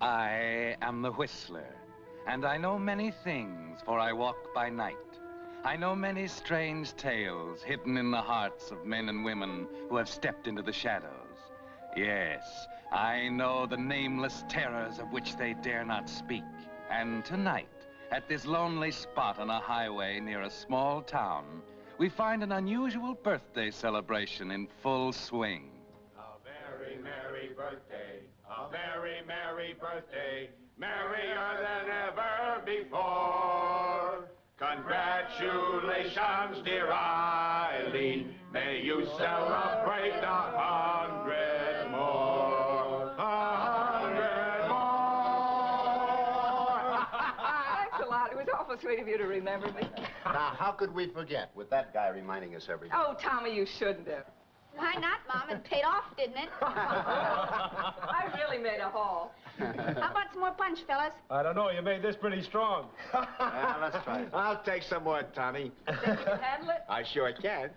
I am the Whistler, and I know many things, for I walk by night. I know many strange tales hidden in the hearts of men and women who have stepped into the shadows. Yes, I know the nameless terrors of which they dare not speak. And tonight, at this lonely spot on a highway near a small town, we find an unusual birthday celebration in full swing. A very merry birthday, a very merry birthday, merrier than ever before. Congratulations, dear Eileen, may you celebrate 100 more. 100 more. Thanks a lot. It was awful sweet of you to remember me. Now, how could we forget with that guy reminding us every day? Oh, Tommy, you shouldn't have. Why not, Mom? It paid off, didn't it? I really made a haul. How about some more punch, fellas? I don't know. You made this pretty strong. Let's try it. I'll take some more, Tommy. Think you can handle it? I sure can.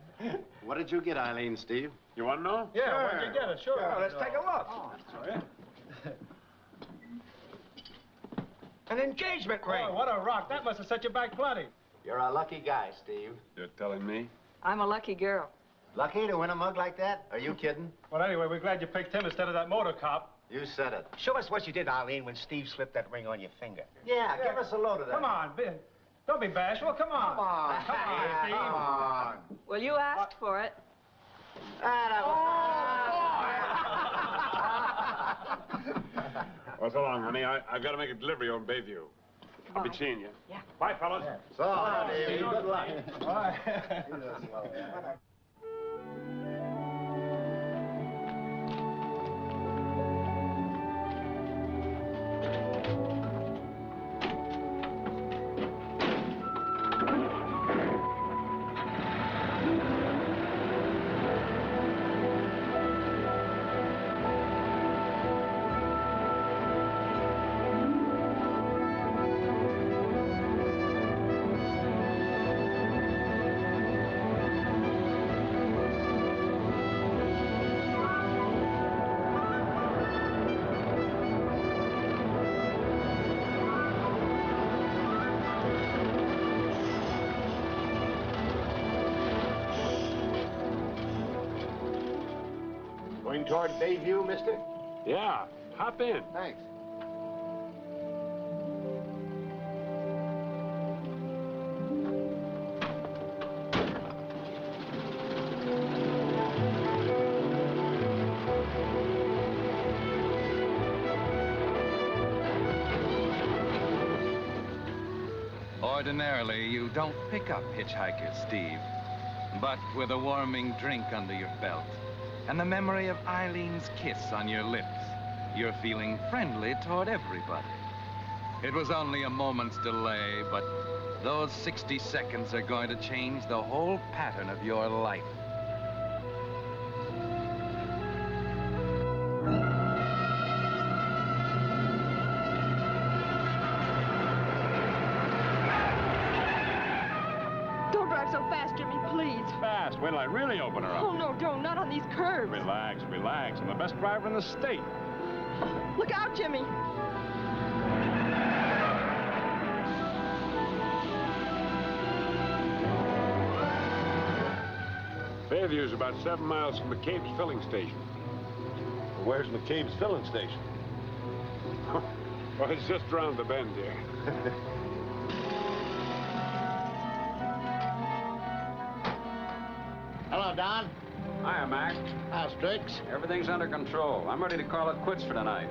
What did you get, Eileen, Steve? You want to know? Yeah, Sure. where'd you get it? Sure. Sure, let's take a look. An engagement ring. Oh, what a rock. That must have set you back plenty. You're a lucky guy, Steve. You're telling me? I'm a lucky girl. Lucky to win a mug like that? Are you kidding? Well, anyway, we're glad you picked him instead of that motor cop. You said it. Show us what you did, Eileen, when Steve slipped that ring on your finger. Yeah, give us a load of that. Come on, don't be bashful. Come on. Come on. Come on, Steve. Come on. Well, you asked for it. Well, so long, honey. I've got to make a delivery on Bayview. I'll be seeing you. Yeah. Bye, fellas. Yeah. So long, Davey. Good luck. Bye. Going toward Bayview, mister? Yeah. Hop in. Thanks. Ordinarily, you don't pick up hitchhikers, Steve. But with a warming drink under your belt and the memory of Eileen's kiss on your lips, you're feeling friendly toward everybody. It was only a moment's delay, but those 60 seconds are going to change the whole pattern of your life. Don't drive so fast, Jimmy, please. Fast. Wait till I really open her up. Oh, no, don't. Not on these curves. Relax, relax. I'm the best driver in the state. Look out, Jimmy. Bayview's about 7 miles from McCabe's filling station. Where's McCabe's filling station? Well, it's just around the bend here. Hello, Don. Hiya, Mac. How's Dix? Everything's under control. I'm ready to call it quits for tonight.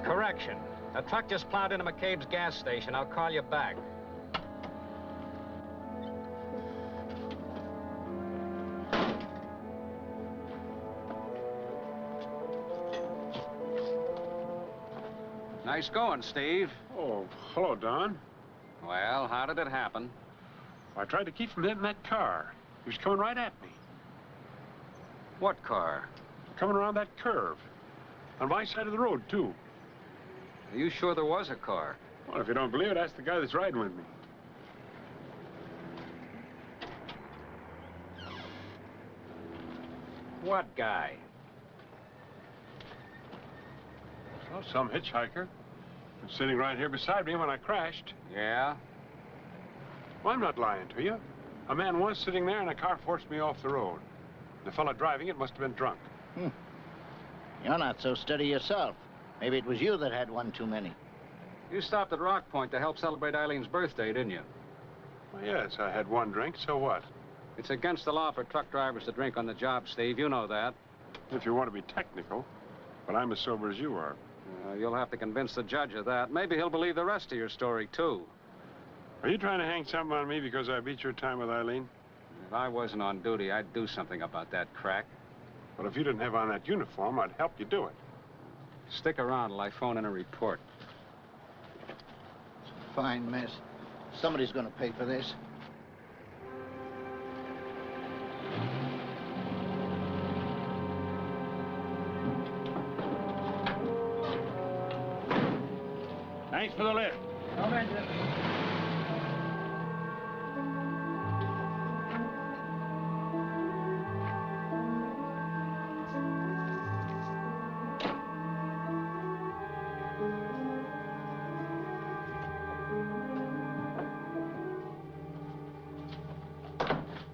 Correction. The truck just plowed into McCabe's gas station. I'll call you back. Nice going, Steve. Oh, hello, Don. Well, how did it happen? I tried to keep from hitting that car. He was coming right at me. What car? Coming around that curve. On my side of the road, too. Are you sure there was a car? Well, if you don't believe it, ask the guy that's riding with me. What guy? Well, some hitchhiker. Was sitting right here beside me when I crashed. Yeah? Well, I'm not lying to you. A man was sitting there and a car forced me off the road. The fellow driving it must have been drunk. You're not so steady yourself. Maybe it was you that had one too many. You stopped at Rock Point to help celebrate Eileen's birthday, didn't you? Well, yes, I had one drink, so what? It's against the law for truck drivers to drink on the job, Steve. You know that. If you want to be technical, but I'm as sober as you are. You'll have to convince the judge of that. Maybe he'll believe the rest of your story, too. Are you trying to hang something on me because I beat your time with Eileen? If I wasn't on duty, I'd do something about that crack. But if you didn't have on that uniform, I'd help you do it. Stick around till I phone in a report. Fine mess. Somebody's going to pay for this. Thanks for the lift. No mention.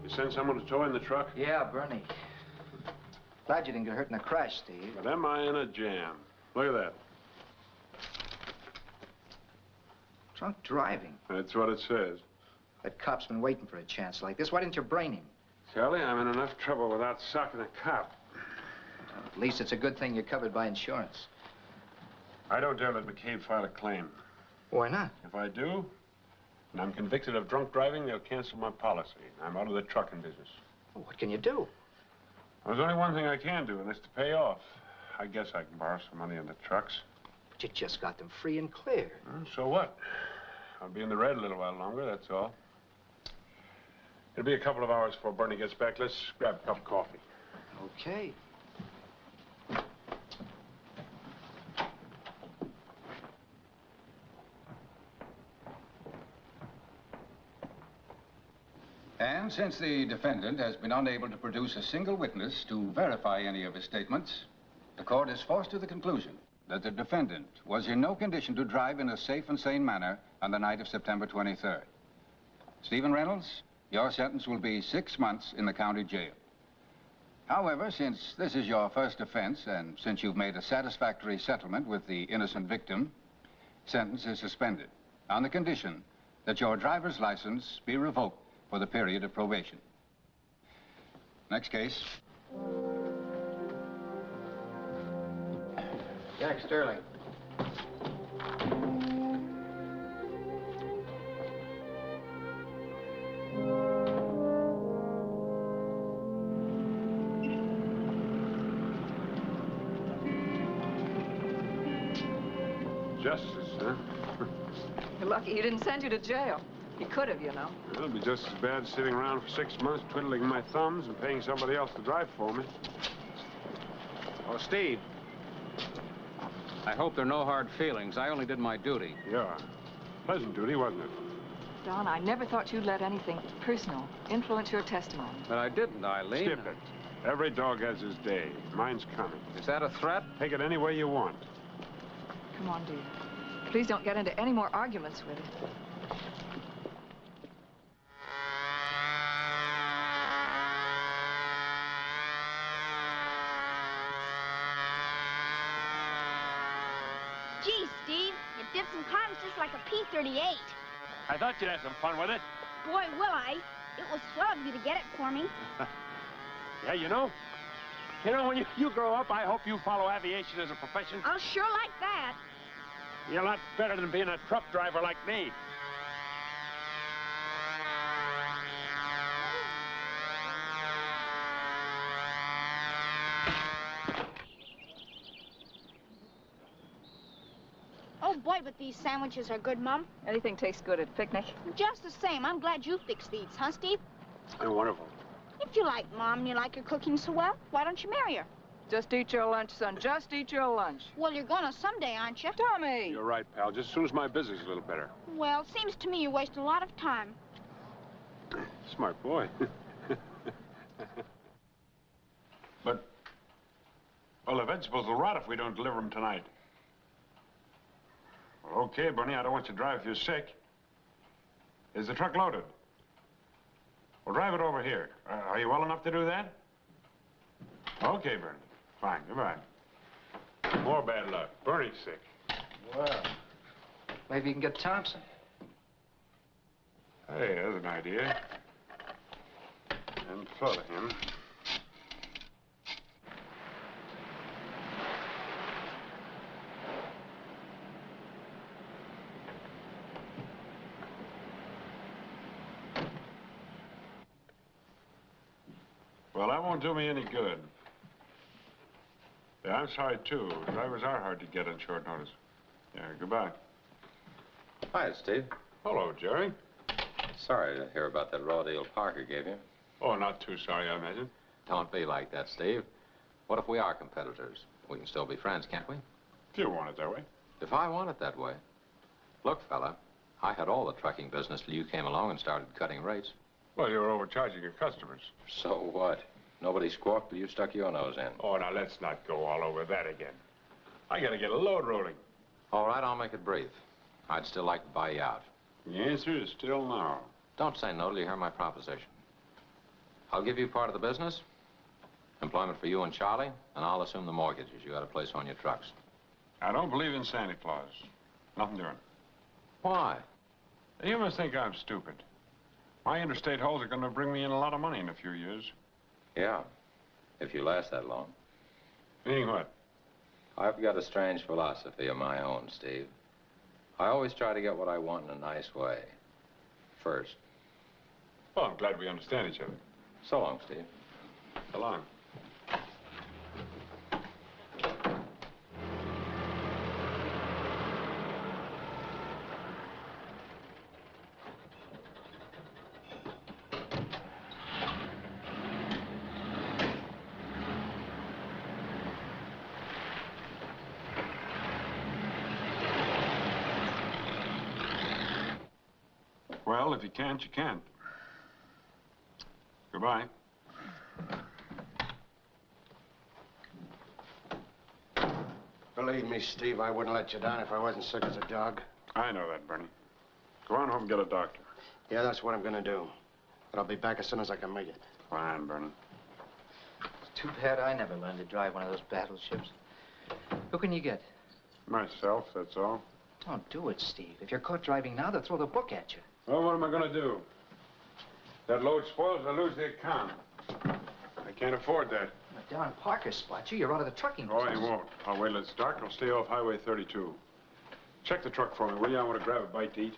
You send someone to tow in the truck? Yeah, Bernie. Glad you didn't get hurt in the crash, Steve. But am I in a jam? Look at that. Drunk driving. That's what it says. That cop's been waiting for a chance like this. Why didn't you brain him? Charlie, I'm in enough trouble without socking a cop. Well, at least it's a good thing you're covered by insurance. I don't dare let McCabe file a claim. Why not? If I do, and I'm convicted of drunk driving, they'll cancel my policy. I'm out of the trucking business. Well, what can you do? There's only one thing I can do, and that's to pay off. I guess I can borrow some money on the trucks. But you just got them free and clear. So what? I'll be in the red a little while longer, that's all. It'll be a couple of hours before Bernie gets back. Let's grab a cup of coffee. Okay. And since the defendant has been unable to produce a single witness to verify any of his statements, the court is forced to the conclusion that the defendant was in no condition to drive in a safe and sane manner on the night of September 23rd. Stephen Reynolds, your sentence will be 6 months in the county jail. However, since this is your first offense, and since you've made a satisfactory settlement with the innocent victim, sentence is suspended on the condition that your driver's license be revoked for the period of probation. Next case. Jack Sterling. Justice, huh? You're lucky he didn't send you to jail. He could have, you know. It'll be just as bad sitting around for 6 months twiddling my thumbs and paying somebody else to drive for me. Oh, Steve. I hope there are no hard feelings. I only did my duty. Yeah. Pleasant duty, wasn't it? Don, I never thought you'd let anything personal influence your testimony. But I didn't, Eileen. Skip it. Every dog has his day. Mine's coming. Is that a threat? Take it any way you want. Come on, dear. Please don't get into any more arguments with it. Gee, Steve, you did some cards just like a P-38. I thought you'd have some fun with it. Boy, will I. It was swell of you to get it for me. Yeah, you know, when you grow up, I hope you follow aviation as a profession. I'll sure like that. You're a lot better than being a truck driver like me. Oh, boy, but these sandwiches are good, Mom. Anything tastes good at a picnic. Just the same, I'm glad you fixed these, huh, Steve? They're wonderful. If you like Mom and you like her cooking so well, why don't you marry her? Just eat your lunch, son. Just eat your lunch. Well, you're gonna someday, aren't you? Tommy! You're right, pal. Just as soon as my business is a little better. Well, seems to me you waste a lot of time. Smart boy. But, well, the vegetables will rot if we don't deliver them tonight. Well, okay, Bernie, I don't want you to drive if you're sick. Is the truck loaded? Well, drive it over here. Are you well enough to do that? Okay, Bernie. Fine, goodbye. More bad luck. Bernie's sick. Well, maybe you can get Thompson. Hey, there's an idea. And thought of him. Well, that won't do me any good. Yeah, I'm sorry, too. Drivers are hard to get on short notice. Yeah, goodbye. Hi, Steve. Hello, Jerry. Sorry to hear about that raw deal Parker gave you. Oh, not too sorry, I imagine. Don't be like that, Steve. What if we are competitors? We can still be friends, can't we? If you want it that way. If I want it that way. Look, fella, I had all the trucking business till you came along and started cutting rates. Well, you were overcharging your customers. So what? Nobody squawked, but you stuck your nose in. Oh, now let's not go all over that again. I gotta get a load rolling. All right, I'll make it brief. I'd still like to buy you out. The answer is still no. Don't say no till you hear my proposition. I'll give you part of the business, employment for you and Charlie, and I'll assume the mortgages you got to place on your trucks. I don't believe in Santa Claus. Nothing doing. Why? You must think I'm stupid. My interstate holes are going to bring me in a lot of money in a few years. Yeah, if you last that long. Meaning what? I've got a strange philosophy of my own, Steve. I always try to get what I want in a nice way. First. Well, I'm glad we understand each other. So long, Steve. So long. Well, if you can't, you can't. Goodbye. Believe me, Steve, I wouldn't let you down if I wasn't sick as a dog. I know that, Bernie. Go on home and get a doctor. Yeah, that's what I'm gonna do. But I'll be back as soon as I can make it. Fine, Bernie. It's too bad I never learned to drive one of those battleships. Who can you get? Myself, that's all. Don't do it, Steve. If you're caught driving now, they'll throw the book at you. Well, what am I going to do? That load spoils, I lose the account. I can't afford that. Don Parker spot you. You're out of the trucking Oh, business. he won't. I'll wait till it's dark. I'll stay off Highway 32. Check the truck for me, will you? I want to grab a bite to eat.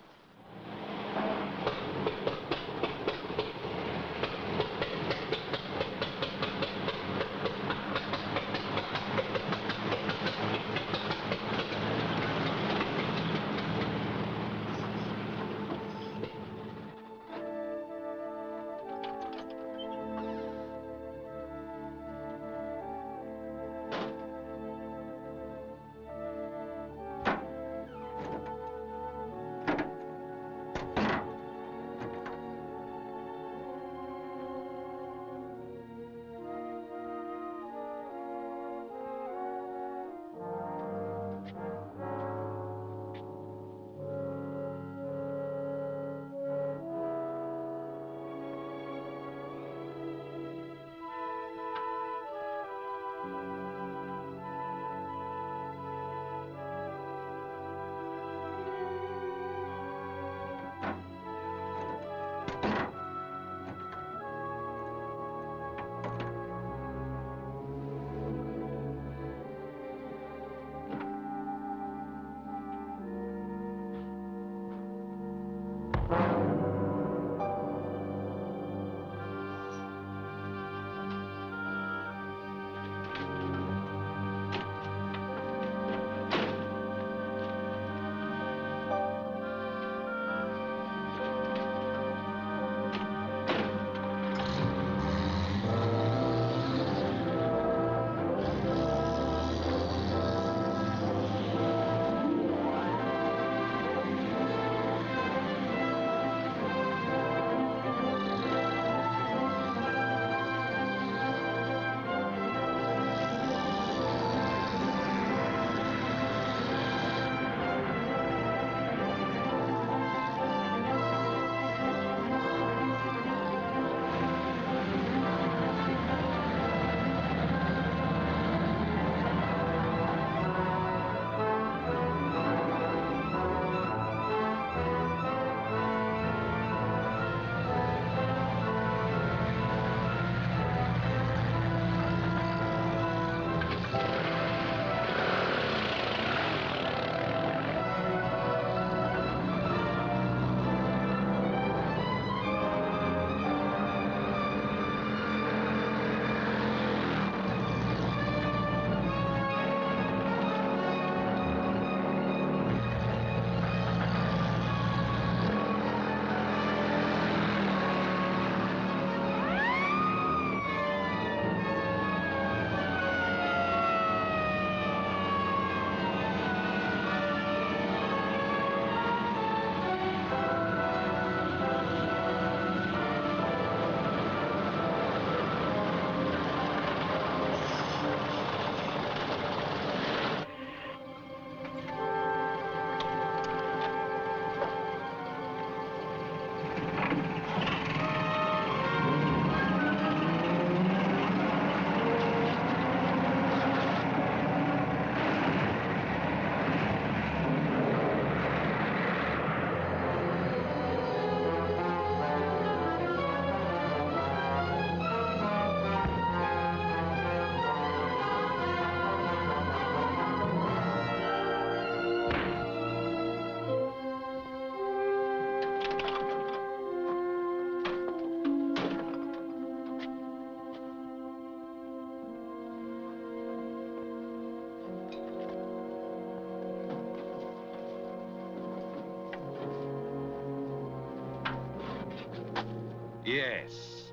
Yes,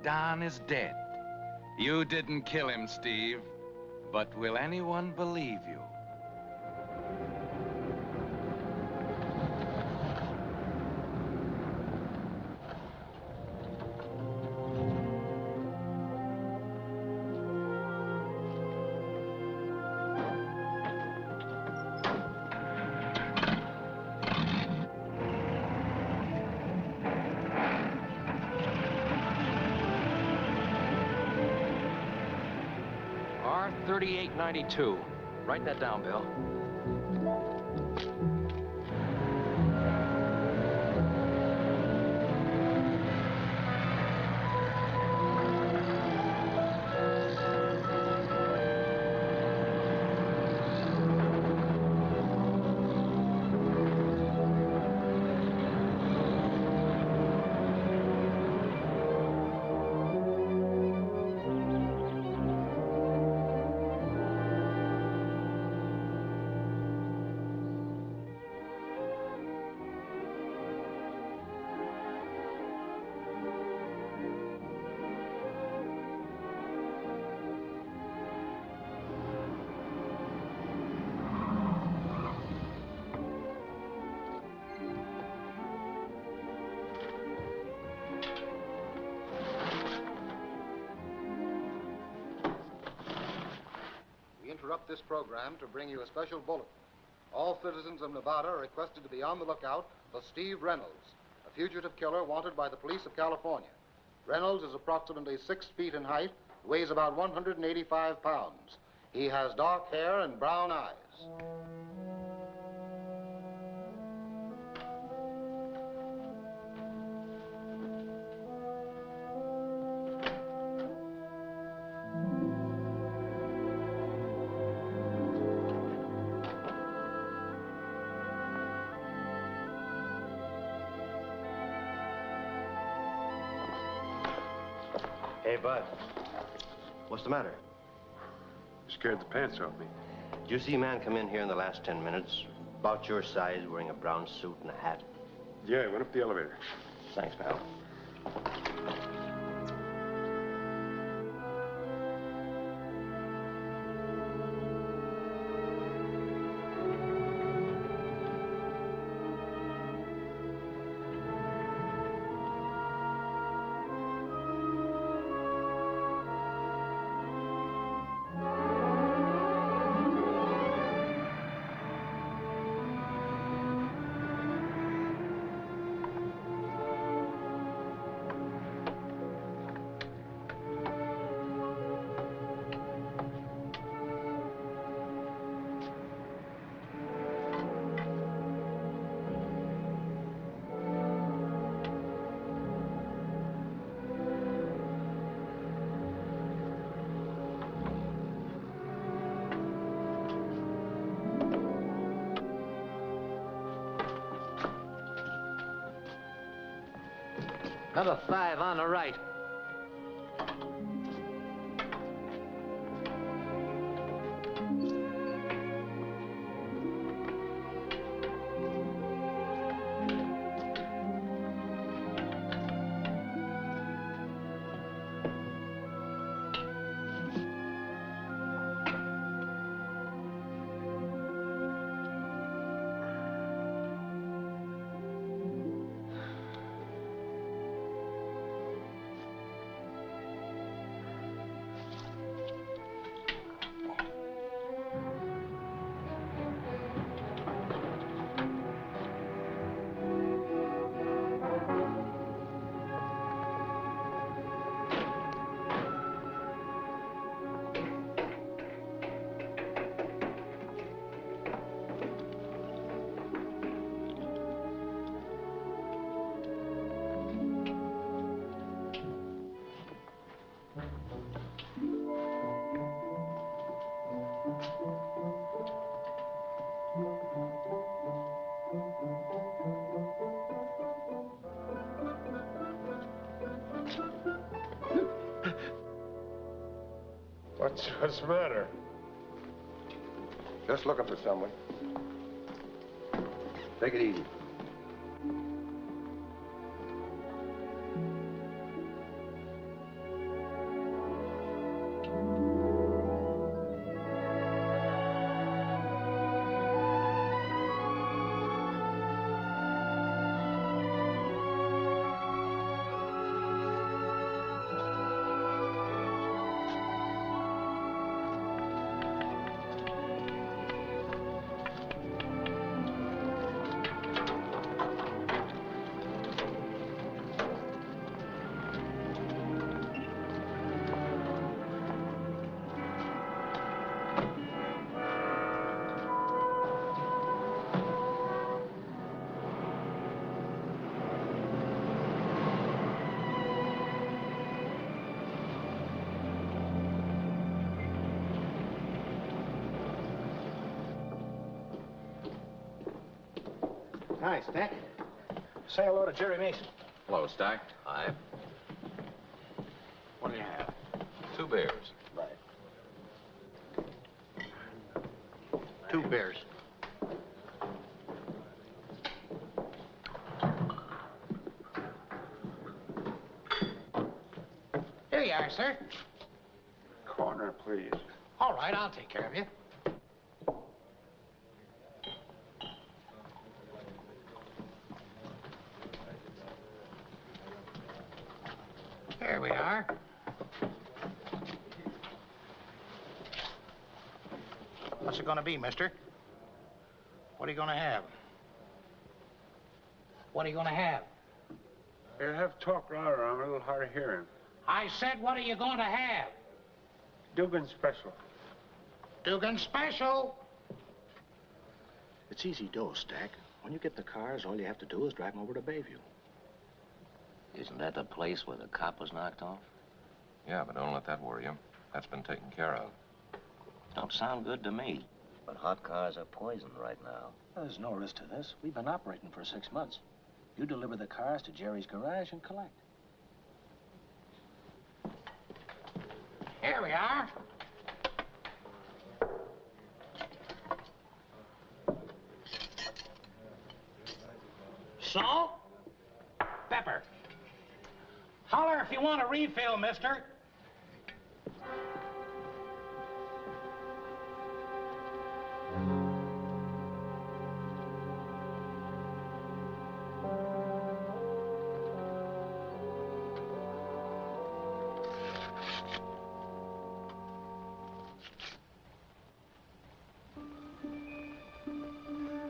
Don is dead. You didn't kill him, Steve. But will anyone believe you? R3892. Write that down, Bill. Interrupt this program to bring you a special bulletin. All citizens of Nevada are requested to be on the lookout for Steve Reynolds, a fugitive killer wanted by the police of California. Reynolds is approximately 6 feet in height, weighs about 185 pounds. He has dark hair and brown eyes. Hey, Bud. What's the matter? You scared the pants off me. Did you see a man come in here in the last 10 minutes? About your size, wearing a brown suit and a hat? Yeah, he went up the elevator. Thanks, pal. Number 5 on the right. What's the matter? Just looking for someone. Take it easy. Hi, Stack. Say hello to Jerry Mason. Hello, Stack. Hi. What do you have? 2 beers. Right. 2 beers. Here you are, sir. Corner, please. All right, I'll take care of you. Here we are. What's it gonna be, mister? What are you gonna have? What are you gonna have? Here, have talk louder. I'm a little hard of hearing. I said, what are you going to have? Dugan special. Dugan special. It's easy dough, Stack. When you get the cars, all you have to do is drive them over to Bayview. Isn't that the place where the cop was knocked off? Yeah, but don't let that worry you. That's been taken care of. Don't sound good to me. But hot cars are poison right now. There's no risk to this. We've been operating for 6 months. You deliver the cars to Jerry's garage and collect. Here we are. Salt? Pepper. Holler if you want a refill, mister.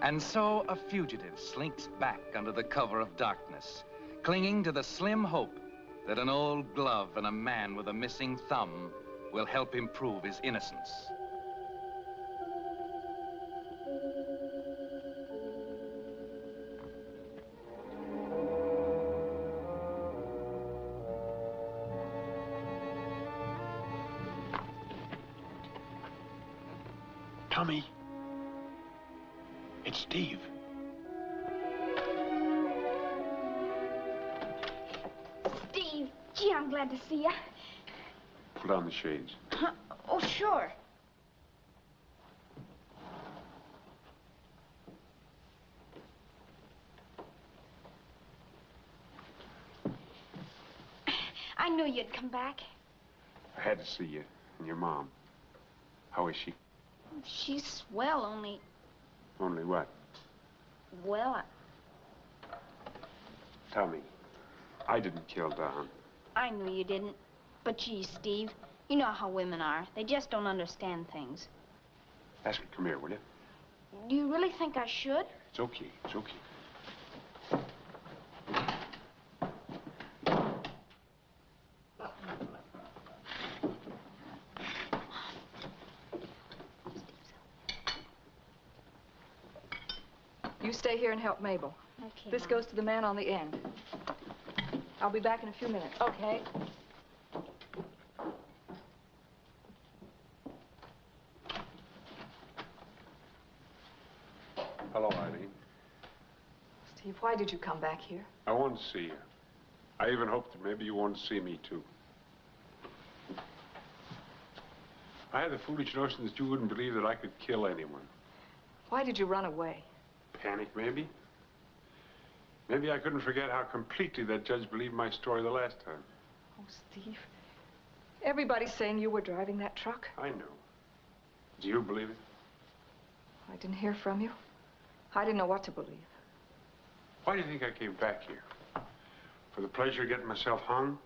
And so a fugitive slinks back under the cover of darkness, clinging to the slim hope that an old glove and a man with a missing thumb will help him prove his innocence. Tommy. It's Steve. Steve, gee, I'm glad to see you. Pull down the shades. Oh, sure. I knew you'd come back. I had to see you and your mom. How is she? She's swell, only... Only what? Well, Tell me. I didn't kill Don. I knew you didn't. But gee, Steve, you know how women are. They just don't understand things. Ask her, come here, will you? Do you really think I should? It's okay. It's okay. You stay here and help Mabel. Okay, This Mom. goes to the man on the end. I'll be back in a few minutes. Okay. Hello, Eileen. Steve, why did you come back here? I wanted to see you. I even hoped that maybe you wanted to see me, too. I had the foolish notion that you wouldn't believe that I could kill anyone. Why did you run away? Panic, maybe? Maybe I couldn't forget how completely that judge believed my story the last time. Oh, Steve. Everybody's saying you were driving that truck. I know. Do you believe it? I didn't hear from you. I didn't know what to believe. Why do you think I came back here? For the pleasure of getting myself hung?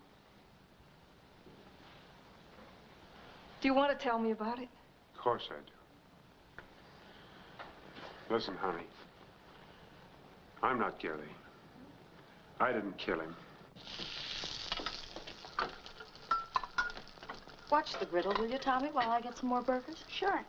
Do you want to tell me about it? Of course I do. Listen, honey. I'm not guilty. I didn't kill him. Watch the griddle, will you, Tommy, while I get some more burgers? Sure.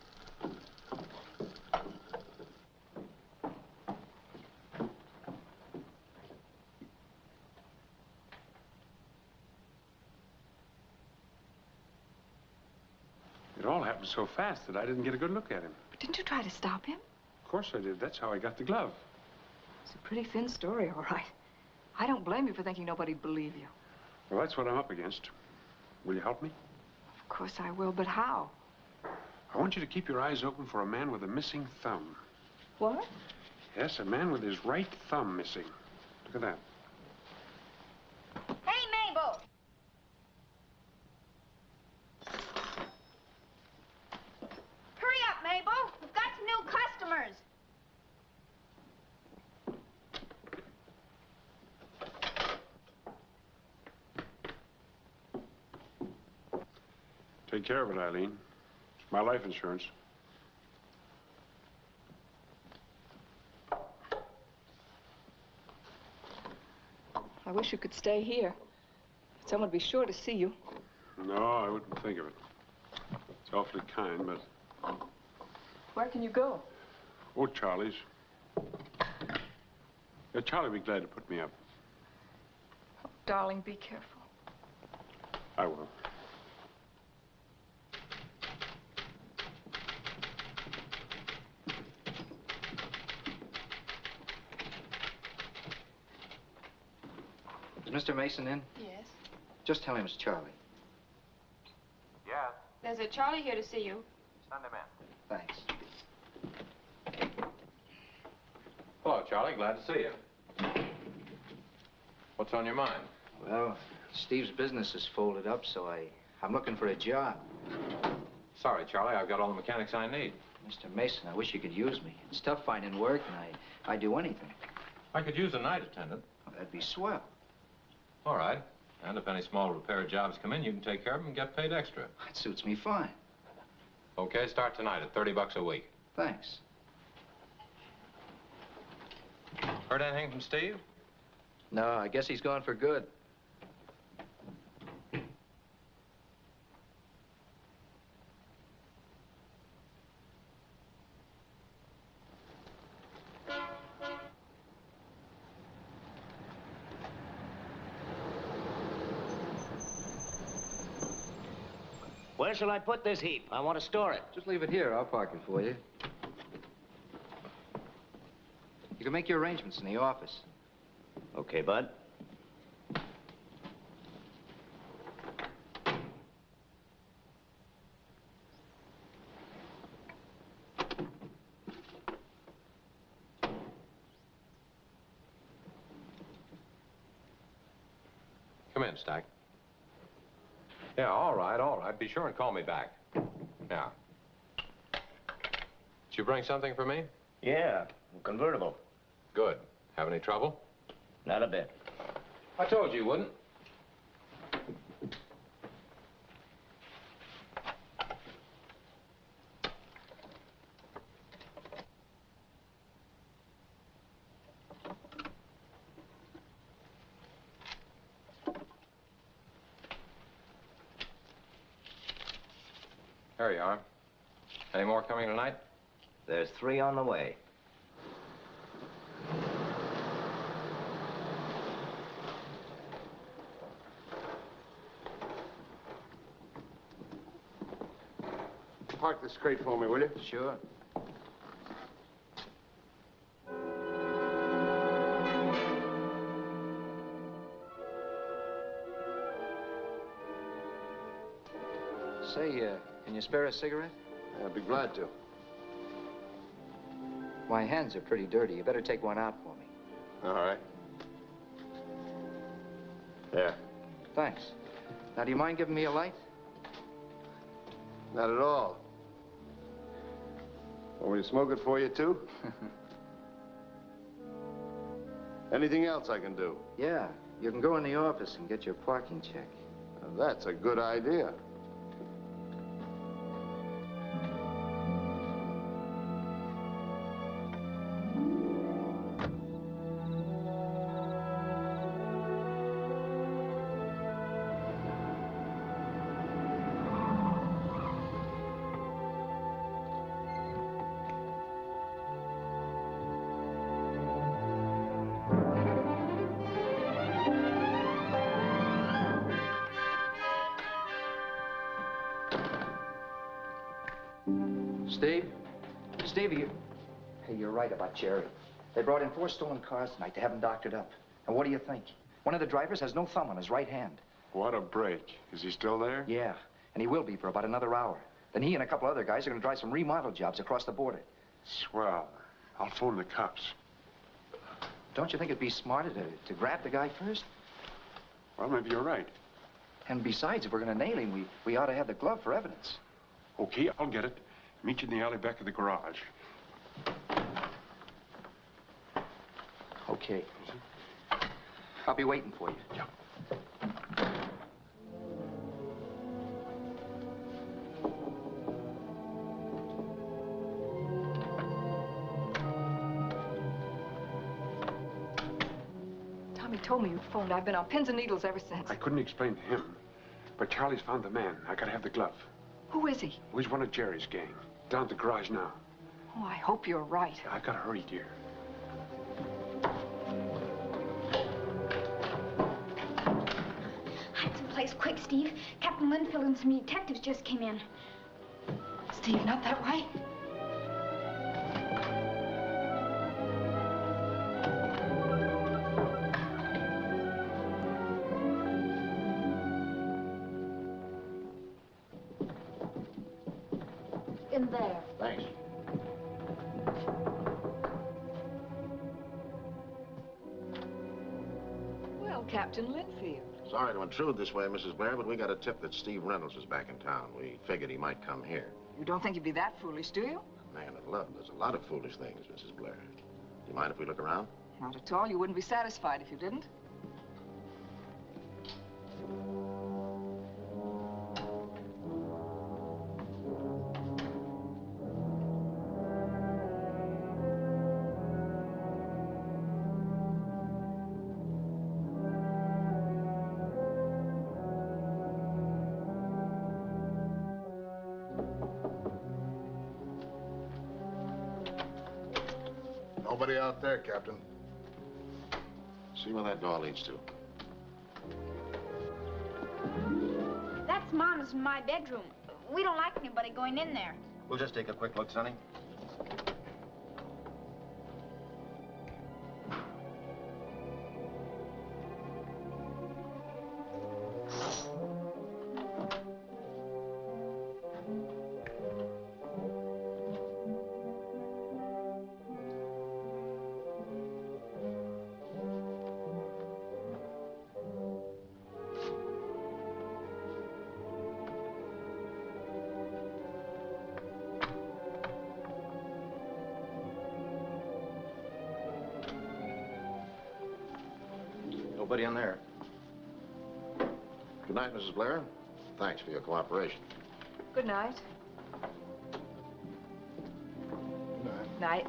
It all happened so fast that I didn't get a good look at him. But didn't you try to stop him? Of course I did. That's how I got the glove. It's a pretty thin story, all right. I don't blame you for thinking nobody'd believe you. Well, that's what I'm up against. Will you help me? Of course I will, but how? I want you to keep your eyes open for a man with a missing thumb. What? Yes, a man with his right thumb missing. Look at that. Hey, Mabel! Hurry up, Mabel. We've got some new customers. Take care of it, Eileen. It's my life insurance. I wish you could stay here. Someone would be sure to see you. No, I wouldn't think of it. It's awfully kind, but... Where can you go? Oh, Charlie's. Yeah, Charlie would be glad to put me up. Oh, darling, be careful. I will. Is Mr. Mason in? Yes. Just tell him it's Charlie. Yeah. There's a Charlie here to see you. Send him in. Thanks. Hello, Charlie. Glad to see you. What's on your mind? Well, Steve's business is folded up, so I'm looking for a job. Sorry, Charlie. I've got all the mechanics I need. Mr. Mason, I wish you could use me. It's tough finding work, and I'd do anything. I could use a night attendant. Well, that'd be swell. All right. And if any small repair jobs come in, you can take care of them and get paid extra. That suits me fine. Okay, start tonight at $30 a week. Thanks. Heard anything from Steve? No, I guess he's gone for good. Where shall I put this heap? I want to store it. Just leave it here. I'll park it for you. You can make your arrangements in the office. Okay, Bud. Come in, Stack. Yeah, all right, all right. Be sure and call me back. Yeah. Did you bring something for me? Yeah, convertible. Good. Have any trouble? Not a bit. I told you wouldn't. There you are. Any more coming tonight? There's 3 on the way. Park this crate for me, will you? Sure. Say, can you spare a cigarette? I'd be glad to. My hands are pretty dirty. You better take one out for me. All right. Yeah. Thanks. Now, do you mind giving me a light? Not at all. Want me to smoke it for you, too? Anything else I can do? Yeah. You can go in the office and get your parking check. Now, that's a good idea. Steve? Steve, Hey, you're right about Jerry. They brought in 4 stolen cars tonight to have them doctored up. And what do you think? One of the drivers has no thumb on his right hand. What a break. Is he still there? Yeah, and he will be for about another hour. Then he and a couple other guys are going to drive some remodel jobs across the border. Swell. I'll phone the cops. Don't you think it'd be smarter to grab the guy first? Well, maybe you're right. And besides, if we're going to nail him, we ought to have the glove for evidence. Okay, I'll get it. Meet you in the alley back of the garage. Okay. I'll be waiting for you. Yeah. Tommy told me you phoned. I've been on pins and needles ever since. I couldn't explain to him, but Charlie's found the man. I gotta have the glove. Who is he? Well, he's one of Jerry's gang. Down at the garage now. Oh, I hope you're right. Yeah, I've gotta hurry, dear. Hide someplace quick, Steve. Captain Linfield and some detectives just came in. Steve, not that way. In there. Thanks. Well, Captain Linfield. Sorry to intrude this way, Mrs. Blair, but we got a tip that Steve Reynolds is back in town. We figured he might come here. You don't think you'd be that foolish, do you? Man of love, there's a lot of foolish things, Mrs. Blair. Do you mind if we look around? Not at all. You wouldn't be satisfied if you didn't. Nobody out there, Captain. See where that door leads to. That's Mama's in my bedroom. We don't like anybody going in there. We'll just take a quick look, Sonny. Nobody in there. Good night, Mrs. Blair. Thanks for your cooperation. Good night. Good night. Night.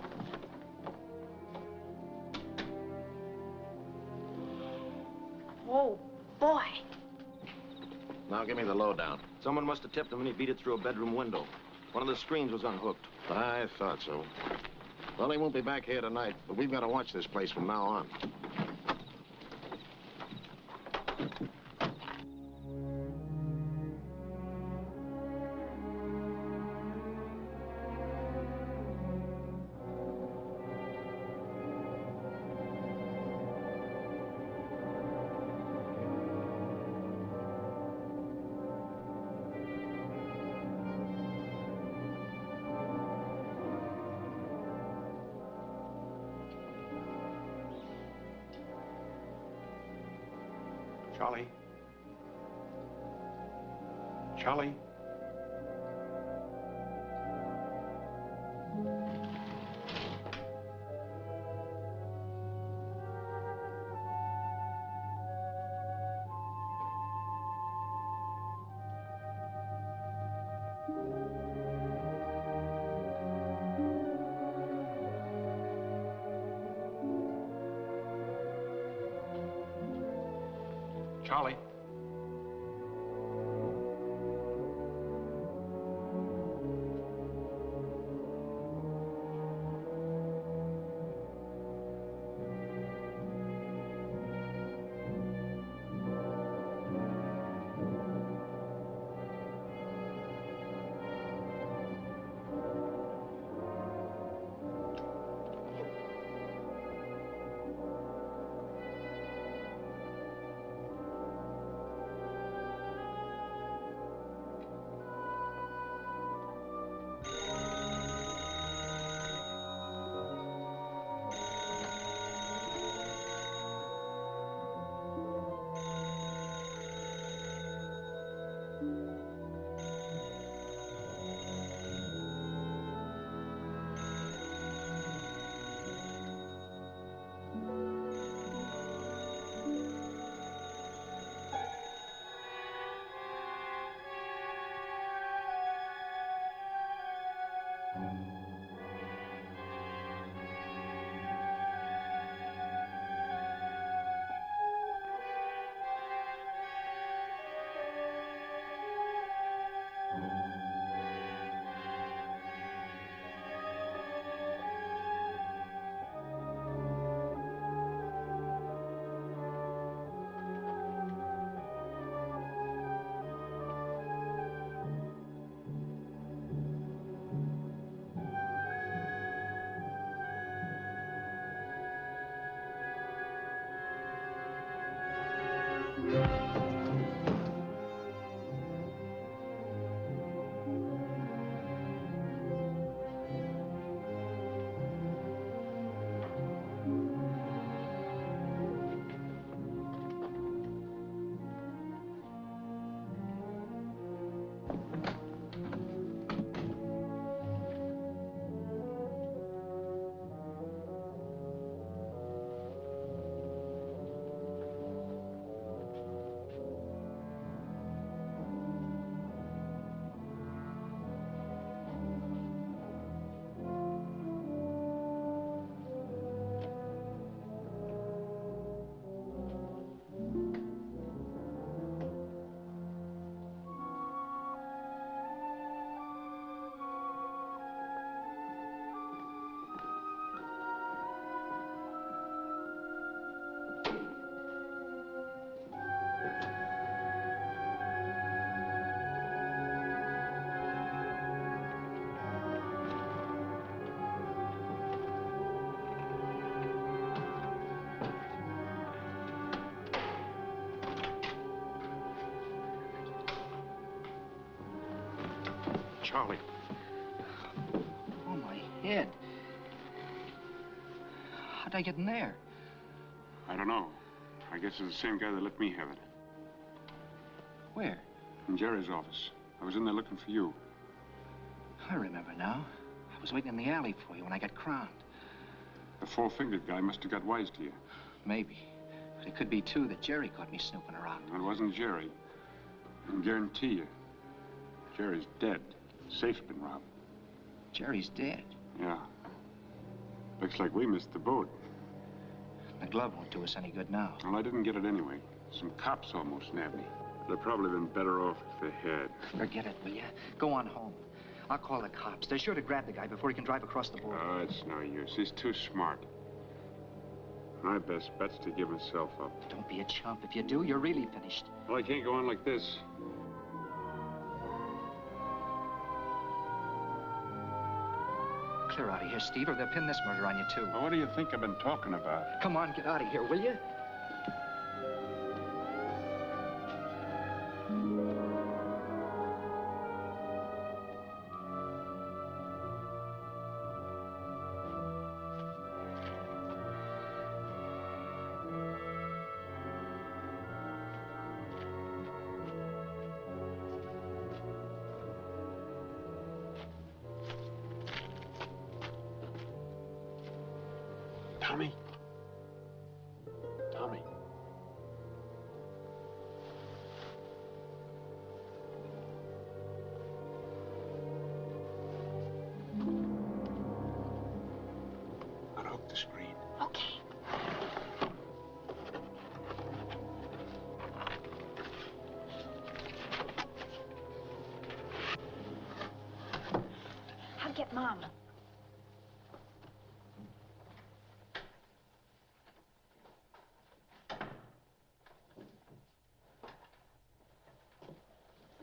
Oh, boy. Now give me the lowdown. Someone must have tipped him and he beat it through a bedroom window. One of the screens was unhooked. I thought so. Well, he won't be back here tonight, but we've got to watch this place from now on. Charlie? Charlie? Charlie? Charlie. Oh, my head. How'd I get in there? I don't know. I guess it's the same guy that let me have it. Where? In Jerry's office. I was in there looking for you. I remember now. I was waiting in the alley for you when I got crowned. The four-fingered guy must have got wise to you. Maybe. But it could be, too, that Jerry caught me snooping around. It wasn't Jerry. I can guarantee you. Jerry's dead. Safe's been robbed. Jerry's dead? Yeah. Looks like we missed the boat. The glove won't do us any good now. Well, I didn't get it anyway. Some cops almost nabbed me. They'd probably been better off if they had. Forget it, will you? Go on home. I'll call the cops. They're sure to grab the guy before he can drive across the border. Oh, it's no use. He's too smart. My best bet's to give himself up. Don't be a chump. If you do, you're really finished. Well, I can't go on like this. Clear out of here, Steve, or they'll pin this murder on you, too. Well, what do you think I've been talking about? Come on, get out of here, will you? Tommy. Tommy. Unhook the screen. Okay. I'll get Mom.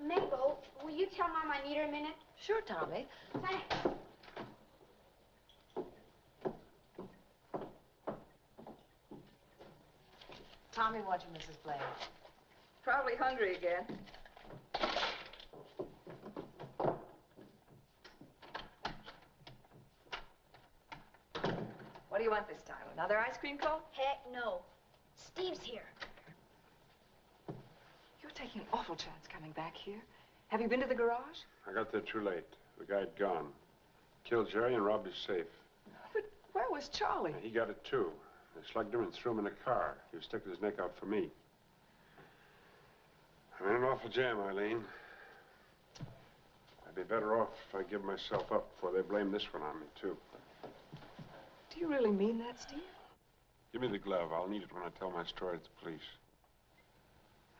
Mabel, will you tell Mom I need her a minute? Sure, Tommy. Thanks. Tommy watching Mrs. Blaine. Probably hungry again. What do you want this time? Another ice cream cone? Heck no. Steve's here. You're taking an awful chance coming back here. Have you been to the garage? I got there too late. The guy'd gone. Killed Jerry and robbed his safe. But where was Charlie? He got it too. They slugged him and threw him in a car. He was sticking his neck out for me. I'm in an awful jam, Eileen. I be better off if I give myself up before they blame this one on me, too. Do you really mean that, Steve? Give me the glove. I'll need it when I tell my story to the police.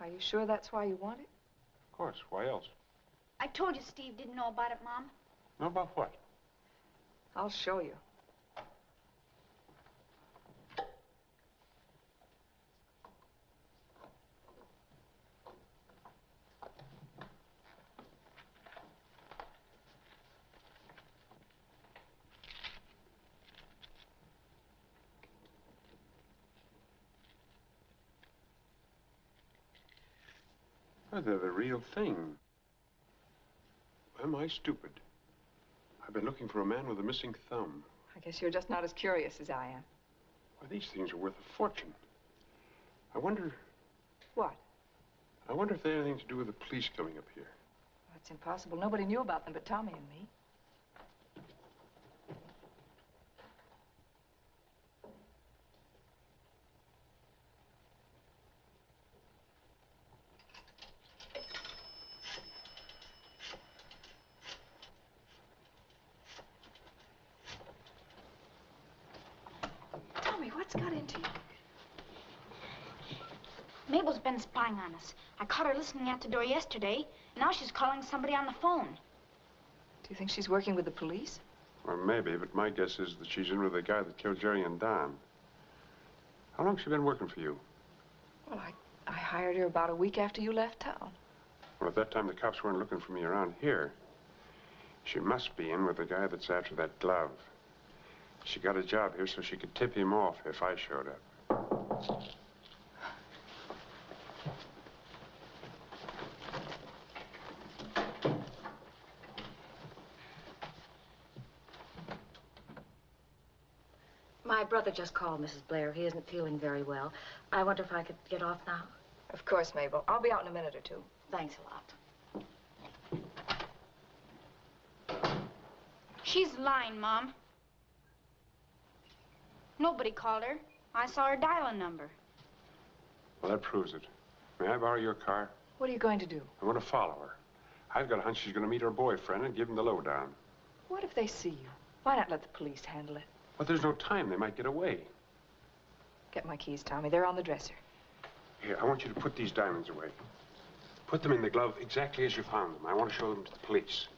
Are you sure that's why you want it? Of course. Why else? I told you Steve didn't know about it, Mom. Know about what? I'll show you. Oh, they're the real thing. Am I stupid? I've been looking for a man with a missing thumb. I guess you're just not as curious as I am. Why, these things are worth a fortune. I wonder... What? I wonder if they have anything to do with the police coming up here. Well, it's impossible. Nobody knew about them but Tommy and me. What's got into you? Mabel's been spying on us. I caught her listening at the door yesterday. Now she's calling somebody on the phone. Do you think she's working with the police? Well, maybe, but my guess is that she's in with the guy that killed Jerry and Don. How long has she been working for you? Well, I hired her about a week after you left town. Well, at that time, the cops weren't looking for me around here. She must be in with the guy that's after that glove. She got a job here so she could tip him off if I showed up. My brother just called, Mrs. Blair. He isn't feeling very well. I wonder if I could get off now? Of course, Mabel. I'll be out in a minute or two. Thanks a lot. She's lying, Mom. Nobody called her. I saw her dial a number. Well, that proves it. May I borrow your car? What are you going to do? I want to follow her. I've got a hunch she's going to meet her boyfriend and give him the lowdown. What if they see you? Why not let the police handle it? But there's no time. They might get away. Get my keys, Tommy. They're on the dresser. Here, I want you to put these diamonds away. Put them in the glove exactly as you found them. I want to show them to the police.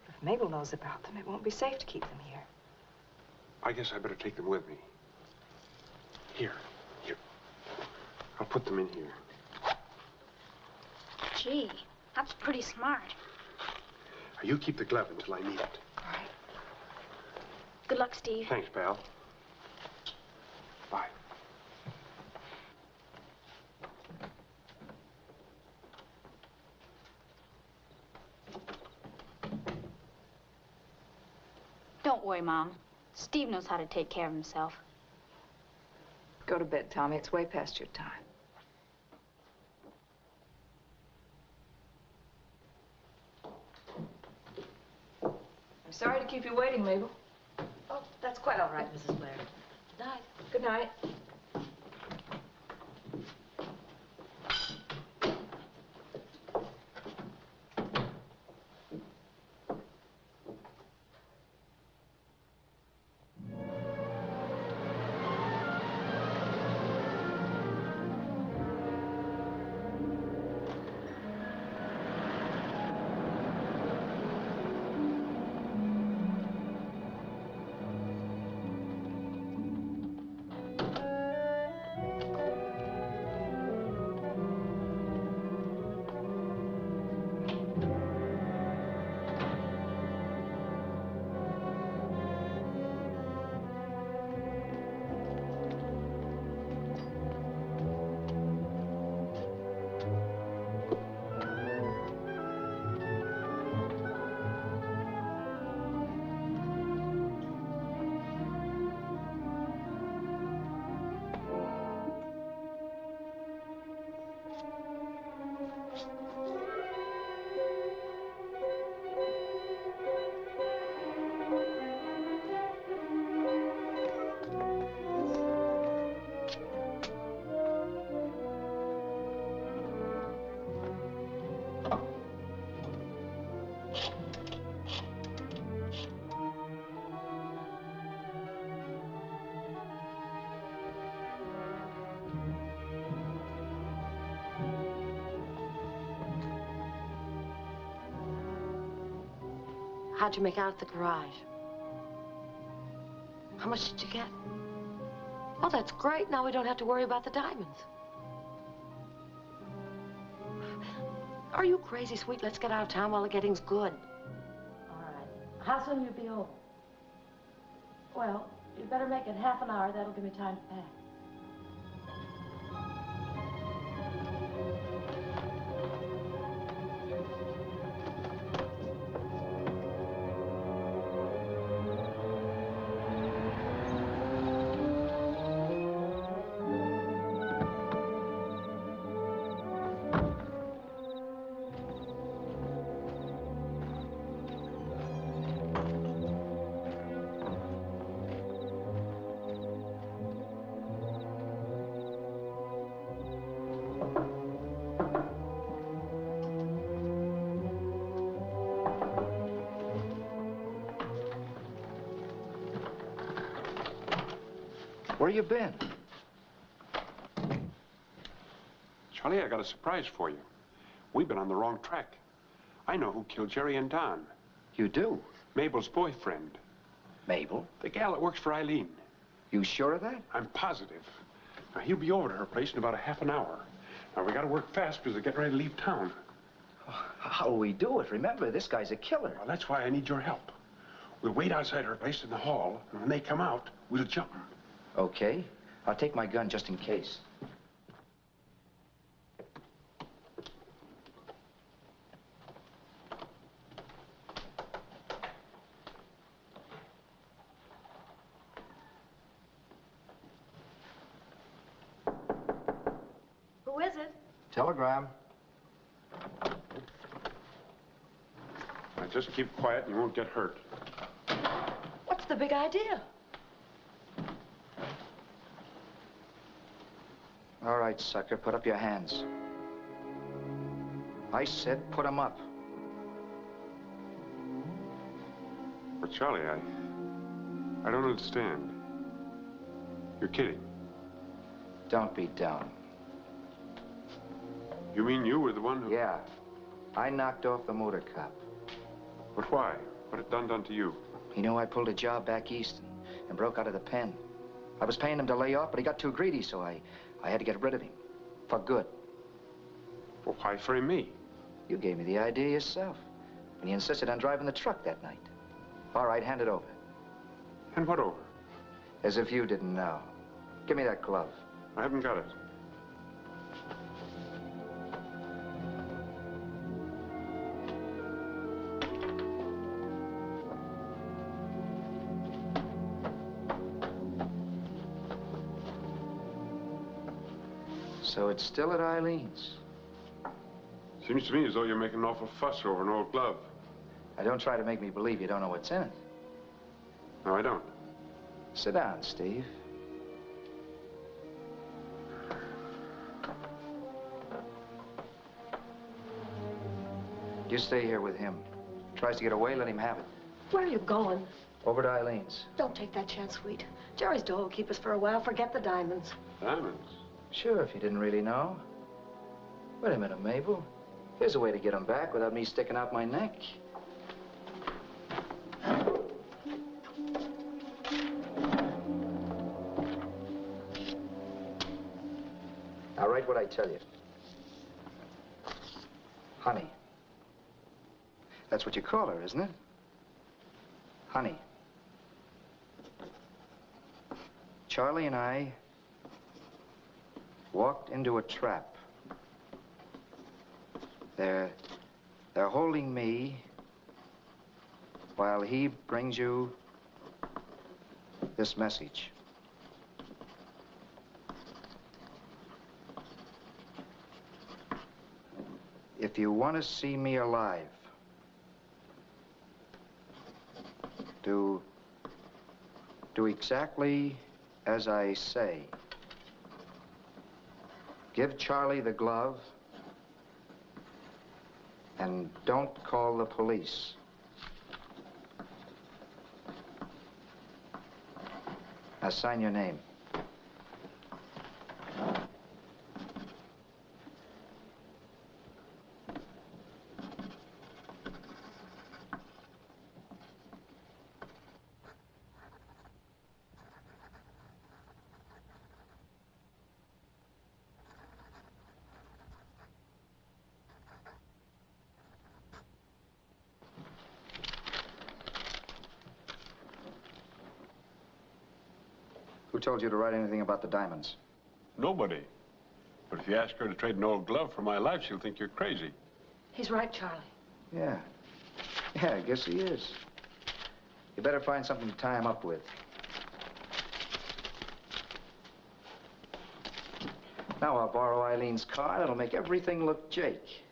If Mabel knows about them, it won't be safe to keep them here. I guess I better take them with me. Here. I'll put them in here. Gee, that's pretty smart. Now, you keep the glove until I need it. All right. Good luck, Steve. Thanks, pal. Bye. Don't worry, Mom. Steve knows how to take care of himself. Go to bed, Tommy. It's way past your time. I'm sorry to keep you waiting, Mabel. Oh, that's quite all right, Mrs. Blair. Good night. Good night. How'd you make out at the garage? How much did you get? Oh, that's great. Now we don't have to worry about the diamonds. Are you crazy, sweet? Let's get out of town while the getting's good. All right. How soon will you be over? Well, you better make it half an hour. That'll give me time to pack. Where you been? Charlie, I got a surprise for you. We've been on the wrong track. I know who killed Jerry and Don. You do? Mabel's boyfriend. Mabel? The gal that works for Eileen. You sure of that? I'm positive. Now, he'll be over to her place in about a half an hour. Now, we gotta work fast because they're getting ready to leave town. How'll we do it? Remember, this guy's a killer. Well, that's why I need your help. We'll wait outside her place in the hall, and when they come out, we'll jump them. Okay. I'll take my gun just in case. Who is it? Telegram. Now, just keep quiet and you won't get hurt. What's the big idea? All right, sucker, put up your hands. I said put them up. But, Charlie, I don't understand. You're kidding. Don't be dumb. You mean you were the one who... Yeah. I knocked off the motor cop. But why? What had Don done to you? He knew I pulled a job back east and broke out of the pen. I was paying him to lay off, but he got too greedy, so I had to get rid of him. For good. Well, why frame me? You gave me the idea yourself. When you insisted on driving the truck that night. All right, hand it over. Hand what over? As if you didn't know. Give me that glove. I haven't got it. So it's still at Eileen's. Seems to me as though you're making an awful fuss over an old glove. Now, don't try to make me believe you don't know what's in it. No, I don't. Sit down, Steve. You stay here with him. Tries to get away, let him have it. Where are you going? Over to Eileen's. Don't take that chance, sweet. Jerry's dough will keep us for a while. Forget the diamonds. Diamonds? Sure, if you didn't really know. Wait a minute, Mabel. Here's a way to get them back without me sticking out my neck. Now, write what I tell you. Honey. That's what you call her, isn't it? Honey. Charlie and I walked into a trap. They're holding me while he brings you this message. If you want to see me alive, do exactly as I say. Give Charlie the glove and don't call the police. Now sign your name. told you to write anything about the diamonds? Nobody. But if you ask her to trade an old glove for my life, she'll think you're crazy. He's right, Charlie. Yeah. Yeah, I guess he is. You better find something to tie him up with. Now I'll borrow Eileen's car. It'll make everything look Jake.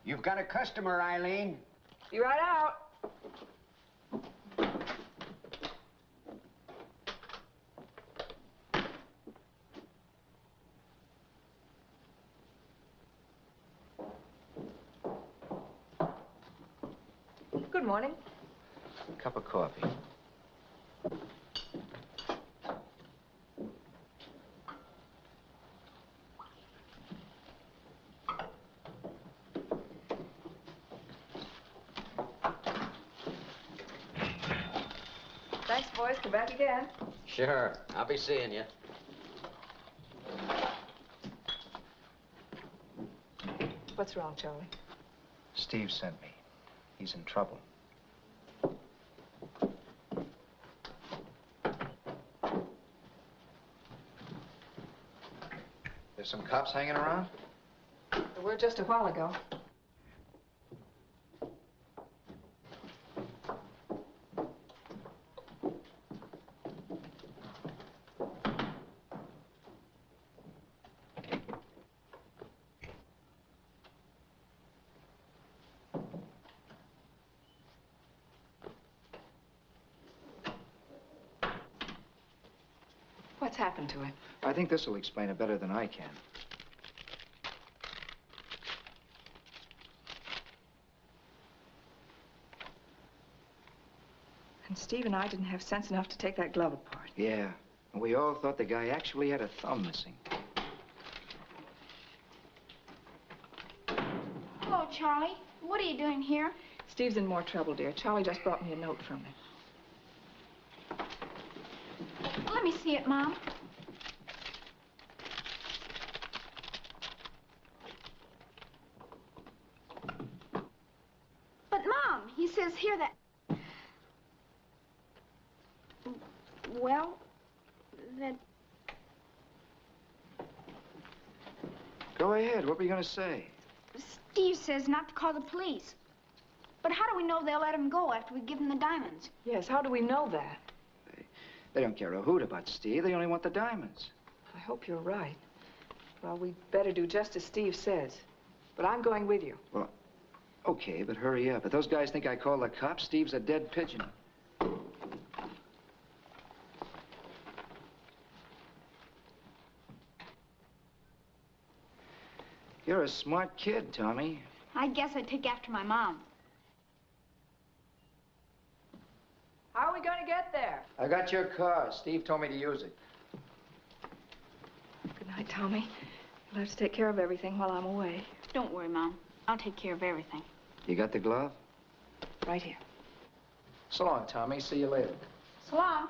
You've got a customer, Eileen. Be right out. Good morning. Cup of coffee. Thanks, boys. Come back again. Sure. I'll be seeing you. What's wrong, Charlie? Steve sent me. He's in trouble. There's some cops hanging around? There were just a while ago. What's happened to him? I think this will explain it better than I can. And Steve and I didn't have sense enough to take that glove apart. Yeah. And we all thought the guy actually had a thumb missing. Hello, Charlie. What are you doing here? Steve's in more trouble, dear. Charlie just brought me a note from him. Let me see it, Mom. But, Mom, he says here that... Well, that... Go ahead. What were you going to say? Steve says not to call the police. But how do we know they'll let him go after we give him the diamonds? Yes, how do we know that? They don't care a hoot about Steve. They only want the diamonds. I hope you're right. Well, we'd better do just as Steve says. But I'm going with you. Well, okay, but hurry up. If those guys think I called the cops, Steve's a dead pigeon. You're a smart kid, Tommy. I guess I'd take after my mom. How are we going to get there? I got your car. Steve told me to use it. Good night, Tommy. You'll have to take care of everything while I'm away. Don't worry, Mom. I'll take care of everything. You got the glove? Right here. So long, Tommy. See you later. So long.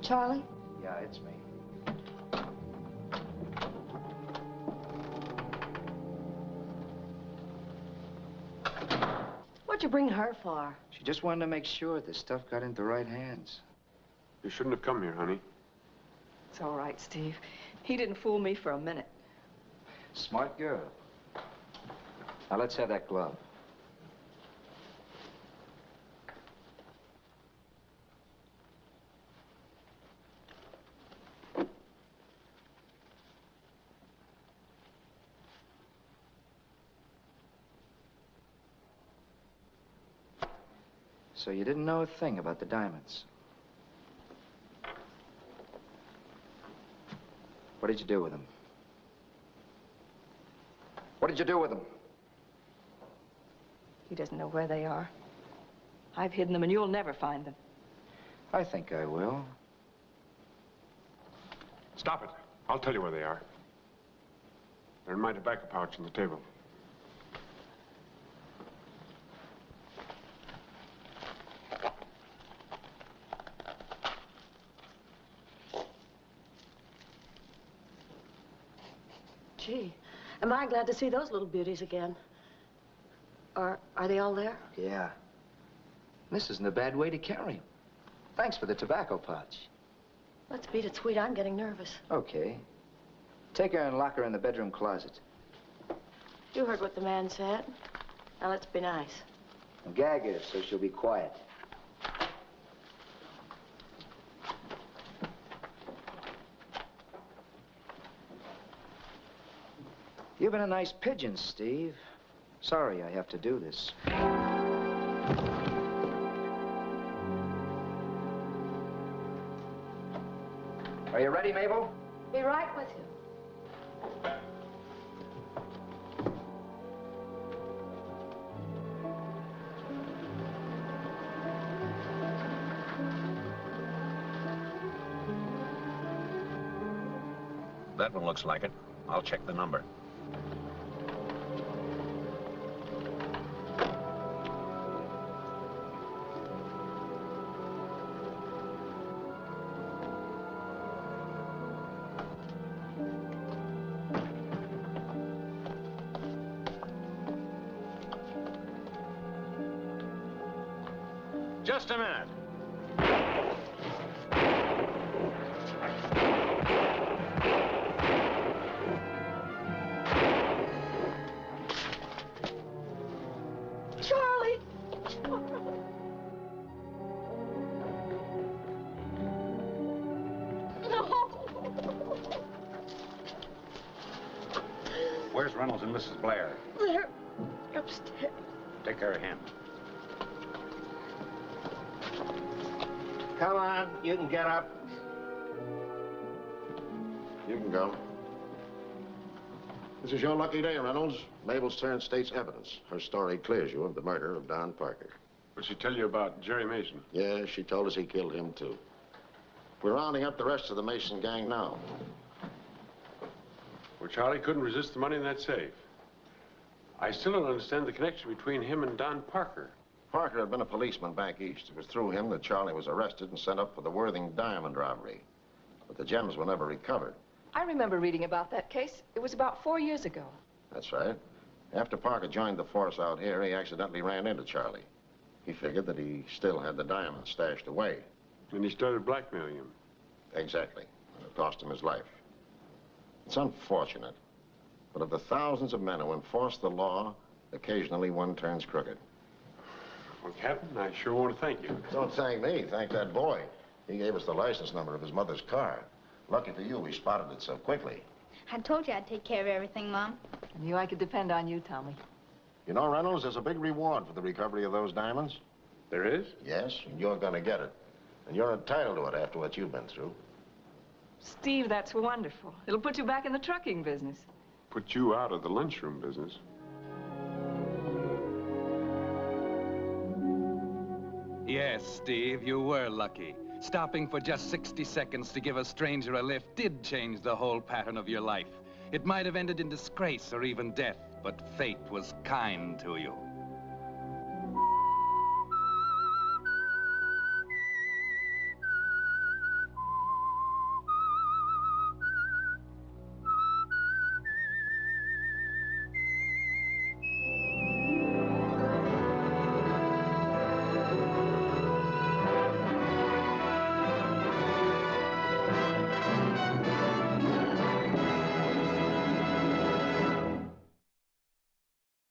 Charlie? Yeah, it's me. What'd you bring her for? She just wanted to make sure the stuff got into the right hands. You shouldn't have come here, honey. It's all right, Steve. He didn't fool me for a minute. Smart girl. Now, let's have that glove. So you didn't know a thing about the diamonds? What did you do with them? What did you do with them? He doesn't know where they are. I've hidden them, and you'll never find them. I think I will. Stop it. I'll tell you where they are. They're in my tobacco pouch on the table. Gee, am I glad to see those little beauties again. Are they all there? Yeah. This isn't a bad way to carry them. Thanks for the tobacco pouch. Let's beat it, sweet. I'm getting nervous. Okay. Take her and lock her in the bedroom closet. You heard what the man said. Now let's be nice. And gag her so she'll be quiet. You've been a nice pigeon, Steve. Sorry I have to do this. Are you ready, Mabel? Be right with you. That one looks like it. I'll check the number. Just a minute. Charlie! No! Where's Reynolds and Mrs. Blair? They're upstairs. Take care of him. Come on, you can get up. You can go. This is your lucky day, Reynolds. Mabel's turned state's evidence. Her story clears you of the murder of Don Parker. What'd she tell you about Jerry Mason? Yeah, she told us he killed him, too. We're rounding up the rest of the Mason gang now. Well, Charlie couldn't resist the money in that safe. I still don't understand the connection between him and Don Parker. Parker had been a policeman back east. It was through him that Charlie was arrested and sent up for the Worthing diamond robbery. But the gems were never recovered. I remember reading about that case. It was about 4 years ago. That's right. After Parker joined the force out here, he accidentally ran into Charlie. He figured that he still had the diamonds stashed away. And he started blackmailing him. Exactly. And it cost him his life. It's unfortunate, but of the thousands of men who enforce the law, occasionally one turns crooked. Well, Captain, I sure want to thank you. Don't thank me. Thank that boy. He gave us the license number of his mother's car. Lucky for you, we spotted it so quickly. I told you I'd take care of everything, Mom. I knew I could depend on you, Tommy. You know, Reynolds, there's a big reward for the recovery of those diamonds. There is? Yes, and you're going to get it. And you're entitled to it after what you've been through. Steve, that's wonderful. It'll put you back in the trucking business. Put you out of the lunchroom business. Yes, Steve, you were lucky. Stopping for just 60 seconds to give a stranger a lift did change the whole pattern of your life. It might have ended in disgrace or even death, but fate was kind to you.